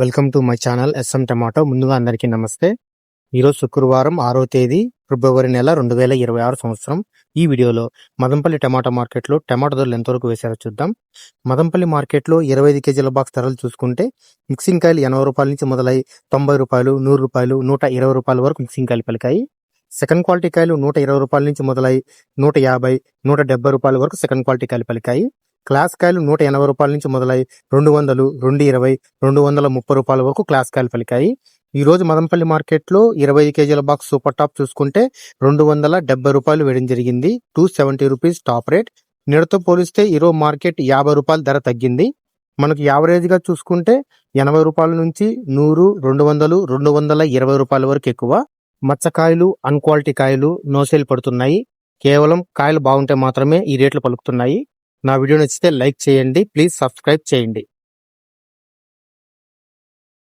Welcome to my channel S M tomato. ముందుగా అందరికీ నమస్తే. ఈరోజు శుక్రవారం 6వ తేదీ ఫిబ్రవరి నెల 2026 సంవత్సరం. ఈ వీడియోలో మదంపల్లి టమాటా మార్కెట్లో టమాటా ధరలు ఎంతవరకు వేశారో చూద్దాం. మదంపల్లి మార్కెట్లో 25 కేజీల బాక్స్ ధరలు చూసుకుంటే మిక్సింగ్ కాయలు 80 రూపాయల నుంచి మొదలై 90 రూపాయలు, 100 రూపాయలు, 120 రూపాయల వరకు మిక్సింగ్ కాయలు పలికాయి. సెకండ్ క్వాలిటీ కాయలు 120 రూపాయల నుంచి మొదలై 150, 170 రూపాయల వరకు సెకండ్ క్వాలిటీ కాయలు పలికాయి. క్లాస్ కాయలు 180 రూపాయల నుంచి మొదలై 200, 220, 230 రూపాయల వరకు క్లాస్ కాయలు పలికాయి. ఈ రోజు మదంపల్లి మార్కెట్లో 25 కేజీల బాక్స్ సూపర్ టాప్ చూసుకుంటే 270 రూపాయలు వేయడం జరిగింది. 270 రూపీస్ టాప్ రేట్. నిన్నటితో పోలిస్తే ఈరోజు మార్కెట్ 50 రూపాయల ధర తగ్గింది. మనకి యావరేజ్ గా చూసుకుంటే 80 రూపాయల నుంచి 100, 200, 220 రూపాయల వరకు ఎక్కువ. మచ్చకాయలు, అన్క్వాలిటీ కాయలు నో సేల్ పడుతున్నాయి. కేవలం కాయలు బాగుంటే మాత్రమే ఈ రేట్లు పలుకుతున్నాయి. నా వీడియో నచ్చితే లైక్ చేయండి. ప్లీజ్ సబ్స్క్రైబ్ చేయండి.